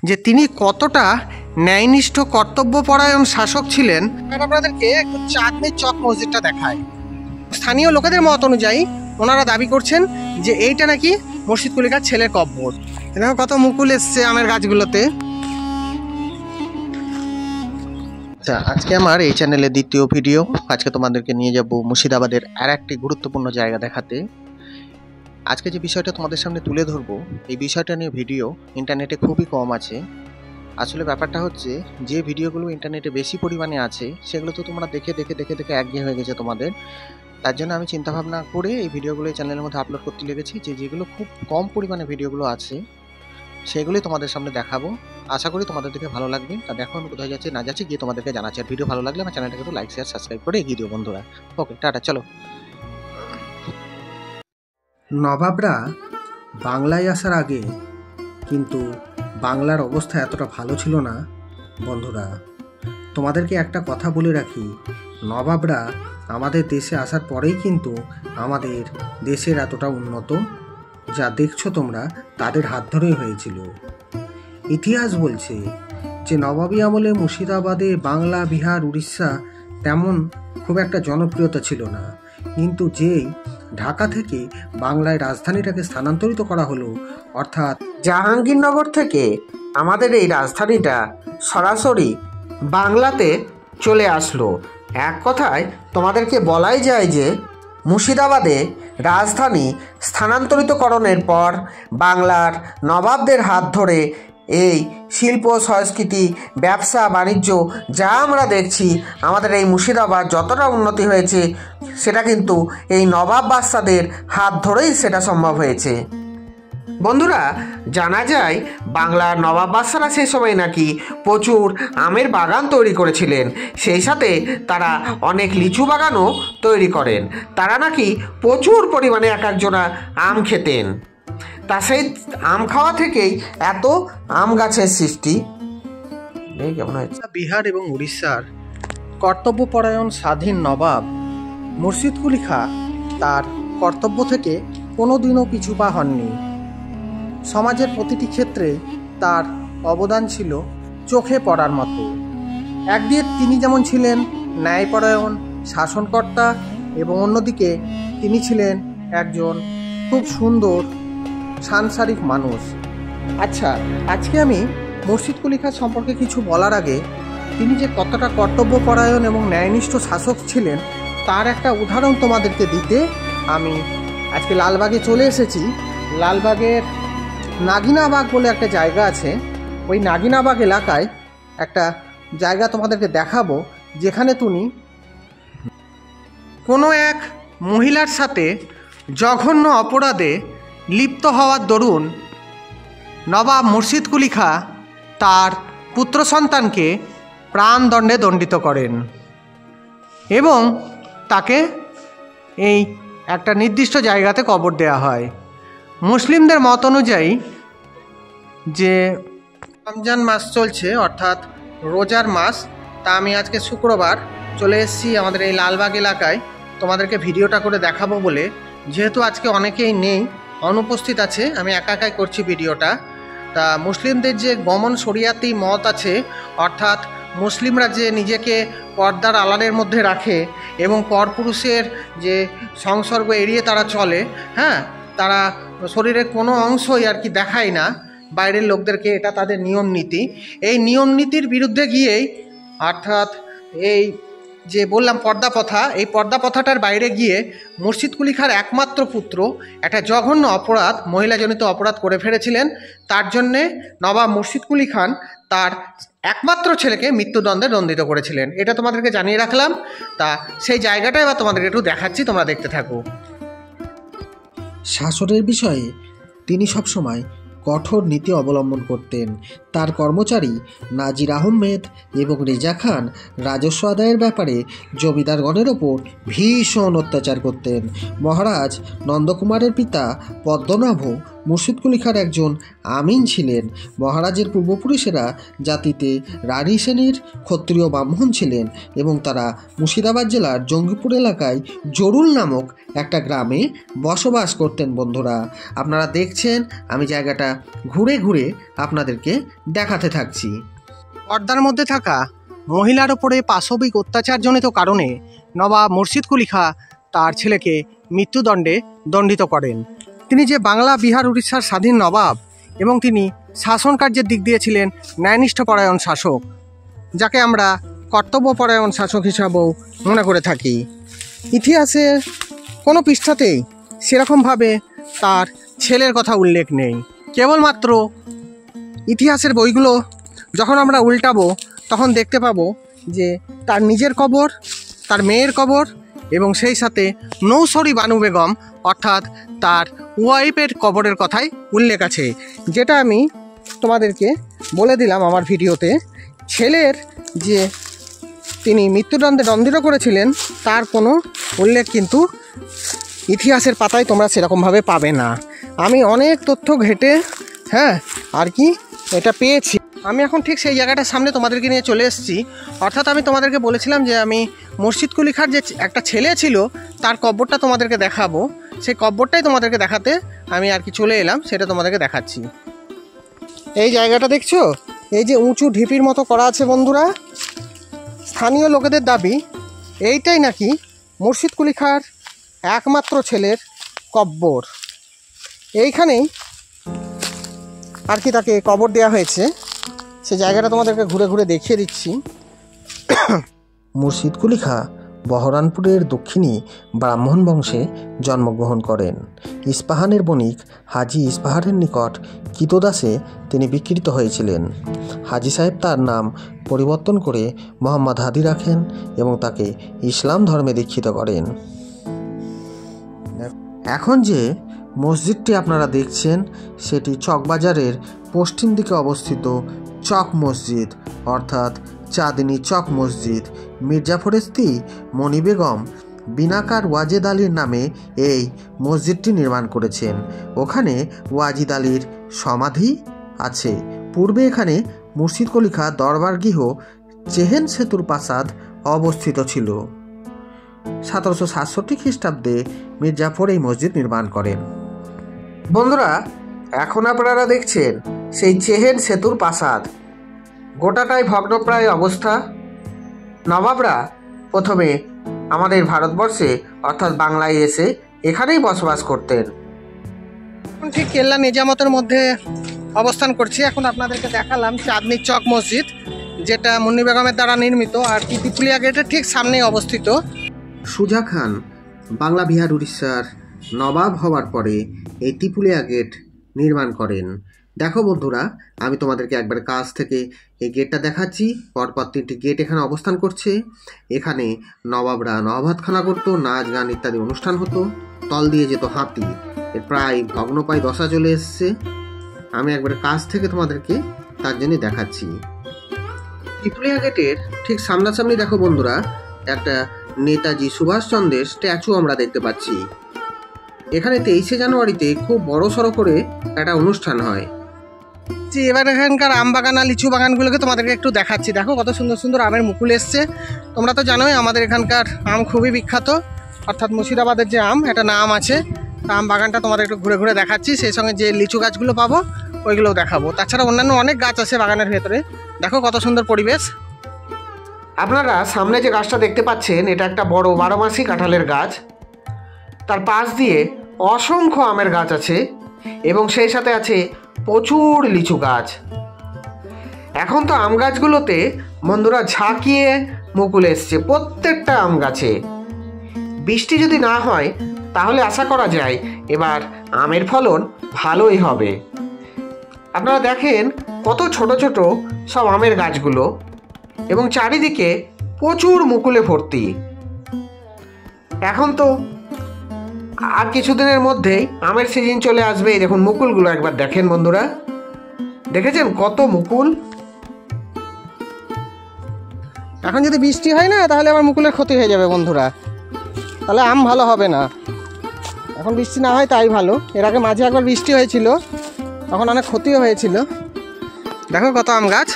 যে তিনি কতটা ন্যায়নিষ্ঠ কর্তব্যপরায়ণ শাসক ছিলেন। আপনাদেরকে একটু চাঁদনি চক মসজিদটা দেখায়। স্থানীয় লোকেদের মত অনুযায়ী ওনারা দাবি করছেন যে এইটা নাকি মুর্শিদ কুলি খাঁর ছেলের কব্বর। এরকম কত মুকুল এসছে আমের গাছগুলোতে। আচ্ছা, আজকে আমার এই চ্যানেলের দ্বিতীয় ভিডিও। আজকে তোমাদেরকে নিয়ে যাব মুর্শিদাবাদের আর একটি গুরুত্বপূর্ণ জায়গা দেখাতে। আজকে যে বিষয়টা তোমাদের সামনে তুলে ধরবো, এই বিষয়টা নিয়ে ভিডিও ইন্টারনেটে খুবই কম আছে। আসলে ব্যাপারটা হচ্ছে, যে ভিডিওগুলো ইন্টারনেটে বেশি পরিমাণে আছে সেগুলো তো তোমরা দেখে একঘেয়ে হয়ে গেছে তোমাদের। তার জন্য আমি চিন্তাভাবনা করে এই ভিডিওগুলো এই চ্যানেলের মধ্যে আপলোড করতে লেগেছি, যেগুলো খুব কম পরিমাণে ভিডিওগুলো আছে সেগুলোই তোমাদের সামনে দেখাবো। আশা করি তোমাদের দেখে ভালো লাগবে। তা দেখো আমি কোথায় যাচ্ছি না যাচ্ছি গিয়ে তোমাদেরকে জানাচ্ছি। আর ভিডিও ভালো লাগলে আমার চ্যানেলটাকে একটু লাইক শেয়ার সাবস্ক্রাইব করে এগিয়ে দিও বন্ধুরা। ওকে, টাটা, চলো। নবাবরা বাংলায় আসার আগে কিন্তু বাংলার অবস্থা এতটা ভালো ছিল না বন্ধুরা। তোমাদেরকে একটা কথা বলে রাখি, নবাবরা আমাদের দেশে আসার পরেই কিন্তু আমাদের দেশের এতটা উন্নত যা দেখছো তোমরা তাদের হাত ধরেই হয়েছিল। ইতিহাস বলছে যে নবাবী আমলে মুর্শিদাবাদে বাংলা, বিহার, উড়িষ্যা তেমন খুব একটা জনপ্রিয়তা ছিল না, কিন্তু যেই ঢাকা থেকে বাংলায় রাজধানীটাকে স্থানান্তরিত করা হলো, অর্থাৎ জাহাঙ্গীরনগর থেকে আমাদের এই রাজধানীটা সরাসরি বাংলাতে চলে আসলো। এক কথায় তোমাদেরকে বলাই যায় যে মুর্শিদাবাদে রাজধানী স্থানান্তরিতকরণের পর বাংলার নবাবদের হাত ধরে এই শিল্প, সংস্কৃতি, ব্যবসা, বাণিজ্য যা আমরা দেখছি আমাদের এই মুর্শিদাবাদ যতটা উন্নতি হয়েছে সেটা কিন্তু এই নবাব বাদশাদের হাত ধরেই সেটা সম্ভব হয়েছে। বন্ধুরা, জানা যায় বাংলার নবাব বাদশারা সেই সময় নাকি প্রচুর আমের বাগান তৈরি করেছিলেন, সেই সাথে তারা অনেক লিচু বাগানও তৈরি করেন। তারা নাকি প্রচুর পরিমাণে এক একজনা আম খেতেন। তা সেই আম খাওয়া থেকেই এত আম গাছের সৃষ্টি। কেমন হয়েছে? বিহার এবং উড়িষ্যার কর্তব্যপরায়ণ স্বাধীন নবাব মুর্শিদ কুলি খাঁ তার কর্তব্য থেকে কোনোদিনও পিছু পা হননি। সমাজের প্রতিটি ক্ষেত্রে তার অবদান ছিল চোখে পড়ার মতো। একদিকে তিনি যেমন ছিলেন ন্যায়পরায়ণ শাসনকর্তা, এবং অন্যদিকে তিনি ছিলেন একজন খুব সুন্দর সাংসারিক মানুষ। আচ্ছা, আজকে আমি মুর্শিদ কুলি খাঁ সম্পর্কে কিছু বলার আগে তিনি যে কতটা কর্তব্যপরায়ণ এবং ন্যায়নিষ্ঠ শাসক ছিলেন তার একটা উদাহরণ তোমাদেরকে দিতে আমি আজকে লালবাগে চলে এসেছি। লালবাগের নাগিনাবাগ বলে একটা জায়গা আছে। ওই নাগিনাবাগ এলাকায় একটা জায়গা তোমাদেরকে দেখাবো, যেখানে তুমি কোনো এক মহিলার সাথে জঘন্য অপরাধে লিপ্ত হওয়ার দরুন নবাব মুর্শিদ কুলি খাঁ তার পুত্র সন্তানকে প্রাণদণ্ডে দণ্ডিত করেন এবং তাকে এই একটা নির্দিষ্ট জায়গাতে কবর দেওয়া হয়। মুসলিমদের মত অনুযায়ী যে রমজান মাস চলছে, অর্থাৎ রোজার মাস, তা আমি আজকে শুক্রবার চলে এসেছি আমাদের এই লালবাগ এলাকায় তোমাদেরকে ভিডিওটা করে দেখাবো বলে। যেহেতু আজকে অনেকেই নেই, অনুপস্থিত আছে, আমি একাই করছি ভিডিওটা। তা মুসলিমদের যে গমন শরিয়াতি মত আছে, অর্থাৎ মুসলিমরা যে নিজেকে পর্দার আড়ালের মধ্যে রাখে এবং পরপুরুষের যে সংসর্গ এড়িয়ে তারা চলে, হ্যাঁ, তারা শরীরের কোনো অংশই আর কি দেখায় না বাইরের লোকদেরকে, এটা তাদের নিয়ম নীতি। এই নিয়ম নীতির বিরুদ্ধে গিয়েই, অর্থাৎ এই যে বললাম পর্দা প্রথা, এই পর্দা প্রথাটার বাইরে গিয়ে মুর্শিদ কুলি খাঁর একমাত্র পুত্র একটা জঘন্য অপরাধ, মহিলাজনিত অপরাধ করে ফেলেছিলেন। তার জন্যে নবাব মুর্শিদ কুলি খান তার একমাত্র ছেলেকে মৃত্যুদণ্ডে দণ্ডিত করেছিলেন। এটা তোমাদেরকে জানিয়ে রাখলাম। তা সেই জায়গাটা এবার তোমাদেরকে একটু দেখাচ্ছি, তোমরা দেখতে থাকো। শাসনের বিষয়ে তিনি সবসময় কঠোর নীতি অবলম্বন করতেন। তার কর্মচারী নাজির আহমেদ এবং রেজা খান রাজস্ব আদায়ের ব্যাপারে জমিদারগণের ওপর ভীষণ অত্যাচার করতেন। মহারাজ নন্দকুমারের পিতা পদ্মনাভ মুর্শিদকুলি খাঁর একজন আমিন ছিলেন। মহারাজের পূর্বপুরুষেরা জাতিতে রাঢ়ী শ্রেণীর ক্ষত্রিয় ব্রাহ্মণ ছিলেন এবং তারা মুর্শিদাবাদ জেলার জঙ্গিপুর এলাকায় জরুল নামক একটা গ্রামে বসবাস করতেন। বন্ধুরা, আপনারা দেখছেন আমি জায়গাটা ঘুরে ঘুরে আপনাদেরকে দেখাতে থাকছি। পর্দার মধ্যে থাকা মহিলার ওপরে পাশবিক অত্যাচারজনিত কারণে নবাব মুর্শিদকুলি খাঁ তার ছেলেকে মৃত্যুদণ্ডে দণ্ডিত করেন। তিনি যে বাংলা, বিহার, উড়িষ্যার স্বাধীন নবাব এবং তিনি শাসন কার্যের দিক দিয়ে ছিলেন ন্যায়নিষ্ঠপরায়ণ শাসক, যাকে আমরা কর্তব্যপরায়ণ শাসক হিসাবেও মনে করে থাকি। ইতিহাসে কোনো পৃষ্ঠাতেই সেরকমভাবে তার ছেলের কথা উল্লেখ নেই। কেবলমাত্র ইতিহাসের বইগুলো যখন আমরা উল্টাবো তখন দেখতে পাবো যে তার নিজের কবর, তার মেয়ের কবর এবং সেই সাথে নৌসরি বানু বেগম অর্থাৎ তার ওয়াইফের কবরের কথাই উল্লেখ আছে, যেটা আমি তোমাদেরকে বলে দিলাম আমার ভিডিওতে। ছেলের যে তিনি মৃত্যুদণ্ডে দণ্ডিত করেছিলেন তার কোনো উল্লেখ কিন্তু ইতিহাসের পাতায় তোমরা সেরকমভাবে পাবে না। আমি অনেক তথ্য ঘেটে আর কি এটা পেয়েছি। আমি এখন ঠিক সেই জায়গাটার সামনে তোমাদেরকে নিয়ে চলে এসেছি। অর্থাৎ আমি তোমাদেরকে বলেছিলাম যে আমি মুর্শিদকুলি খাঁর যে একটা ছেলে ছিল তার কব্বরটা তোমাদেরকে দেখাবো, সেই কব্বরটাই তোমাদেরকে দেখাতে আমি আর কি চলে এলাম, সেটা তোমাদেরকে দেখাচ্ছি। এই জায়গাটা দেখছো, এই যে উঁচু ঢিপির মতো করা আছে বন্ধুরা, স্থানীয় লোকেদের দাবি এইটাই নাকি মুর্শিদকুলি খাঁর একমাত্র ছেলের কব্বর। এইখানেই আর কি তাকে কবর দেওয়া হয়েছে। সে জায়গাটা তোমাদেরকে ঘুরে ঘুরে দেখিয়ে দিচ্ছি। মুর্শিদকুলি খাঁ বহরানপুরের দক্ষিণী ব্রাহ্মণ বংশে জন্মগ্রহণ করেন। ইস্পাহানের বণিক হাজি ইস্পাহারের নিকট কিতদাসে তিনি বিকৃত হয়েছিলেন। হাজি সাহেব তার নাম পরিবর্তন করে মোহাম্মদ হাদি রাখেন এবং তাকে ইসলাম ধর্মে দীক্ষিত করেন। এখন যে মসজিদটি আপনারা দেখছেন সেটি চকবাজারের পশ্চিম দিকে অবস্থিত চক মসজিদ অর্থাৎ চাঁদনী চক মসজিদ। মির্জাফরের স্ত্রী মণি বেগম বিনাকার ওয়াজেদ আলীর নামে এই মসজিদটি নির্মাণ করেছেন। ওখানে ওয়াজিদ আলীর সমাধি আছে। পূর্বে এখানে মুর্শিদকুলি খাঁ দরবার গৃহ চেহেন সেতুর প্রাসাদ অবস্থিত ছিল। 1767 খ্রিস্টাব্দে মির্জাফর এই মসজিদ নির্মাণ করেন। বন্ধুরা, এখন আপনারা দেখছেন সেই চেহেন সেতুর প্রাসাদ, গোটাটাই ভগ্নপ্রায় অবস্থা। নবাবরা প্রথমে আমাদের ভারতবর্ষে অর্থাৎ বাংলায় এসে এখানেই বসবাস করতেন। ঠিক কেল্লা নিজামতের মধ্যে অবস্থান করছি। এখন আপনাদেরকে দেখালাম চাঁদনী চক মসজিদ, যেটা মুন্নি বেগমের দ্বারা নির্মিত আর কি তিপুলিয়া গেটের ঠিক সামনেই অবস্থিত। সুজা খান বাংলা, বিহার, উড়িষ্যার নবাব হওয়ার পরে এই তিপুলিয়া গেট নির্মাণ করেন। দেখো বন্ধুরা, আমি তোমাদেরকে একবার কাছ থেকে এই গেটটা দেখাচ্ছি। পরপর 3টি গেট এখানে অবস্থান করছে। এখানে নবাবরা নবাবখানা করতো, নাচ গান ইত্যাদি অনুষ্ঠান হতো। তল দিয়ে যেত হাতি। এর প্রায় ভগ্নপ্রায় দশা চলে এসছে। আমি একবার কাছ থেকে তোমাদেরকে তার জন্য দেখাচ্ছি। তিপুলিয়া গেটের ঠিক সামনাসামনি দেখো বন্ধুরা, একটা নেতাজি সুভাষচন্দ্রের স্ট্যাচু আমরা দেখতে পাচ্ছি। এখানে 23শে জানুয়ারিতে খুব বড় সড়ো করে একটা অনুষ্ঠান হয়। এবার এখানকার আম বাগান আর লিচু বাগানগুলোকে তোমাদেরকে একটু দেখাচ্ছি। দেখো কত সুন্দর সুন্দর আমের মুকুল এসছে। তোমরা তো জানোই আমাদের এখানকার আম খুবই বিখ্যাত, অর্থাৎ মুর্শিদাবাদের যে আম এটা নাম আছে। আম বাগানটা তোমাদের একটু ঘুরে ঘুরে দেখাচ্ছি, সেই সঙ্গে যে লিচু গাছগুলো পাবো ওইগুলোও দেখাবো। তাছাড়া অন্যান্য অনেক গাছ আছে বাগানের ভেতরে। দেখো কত সুন্দর পরিবেশ। আপনারা সামনে যে গাছটা দেখতে পাচ্ছেন এটা একটা বড় 12 মাসি কাঁঠালের গাছ। তার পাশ দিয়ে অসংখ্য আমের গাছ আছে এবং সেই সাথে আছে প্রচুর লিচু গাছ। এখন তো আম গাছগুলোতে বন্ধুরা ঝাঁকিয়ে মুকুল এসছে প্রত্যেকটা আম গাছে। বৃষ্টি যদি না হয় তাহলে আশা করা যায় এবার আমের ফলন ভালোই হবে। আপনারা দেখেন কত ছোট ছোট সব আমের গাছগুলো এবং চারিদিকে প্রচুর মুকুলে ভর্তি। এখন তো আর কিছুদিনের মধ্যেই আমের সিজন চলে আসবে। এই দেখুন মুকুলগুলো একবার দেখেন বন্ধুরা, দেখেছেন কত মুকুল। এখন যদি বৃষ্টি হয় না তাহলে আবার মুকুলের ক্ষতি হয়ে যাবে বন্ধুরা, তাহলে আম ভালো হবে না। এখন বৃষ্টি না হয় তাই ভালো। এর আগে মাঝে একবার বৃষ্টি হয়েছিল, তখন অনেক ক্ষতিও হয়েছিল। দেখো কত আম গাছ।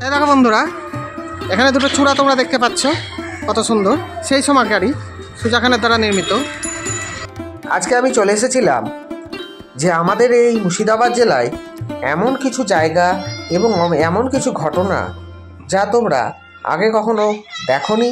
এই দেখো বন্ধুরা, এখানে দুটো চূড়া তোমরা দেখতে পাচ্ছ, কত সুন্দর, সেই সময়কারী সুজা খানের দ্বারা নির্মিত। আজকে আমি চলে এসেছিলাম যে আমাদের এই মুর্শিদাবাদ জেলায় এমন কিছু জায়গা এবং এমন কিছু ঘটনা যা তোমরা আগে কখনো দেখোনি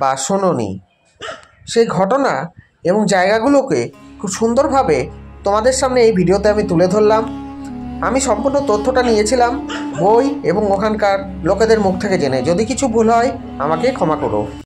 বা শোনোনি, সেই ঘটনা এবং জায়গাগুলোকে খুব সুন্দরভাবে তোমাদের সামনে এই ভিডিওতে আমি তুলে ধরলাম। আমি সম্পূর্ণ তথ্যটা নিয়েছিলাম বই এবং ওখানকার লোকেদের মুখ থেকে জেনে। যদি কিছু ভুল হয় আমাকে ক্ষমা করো।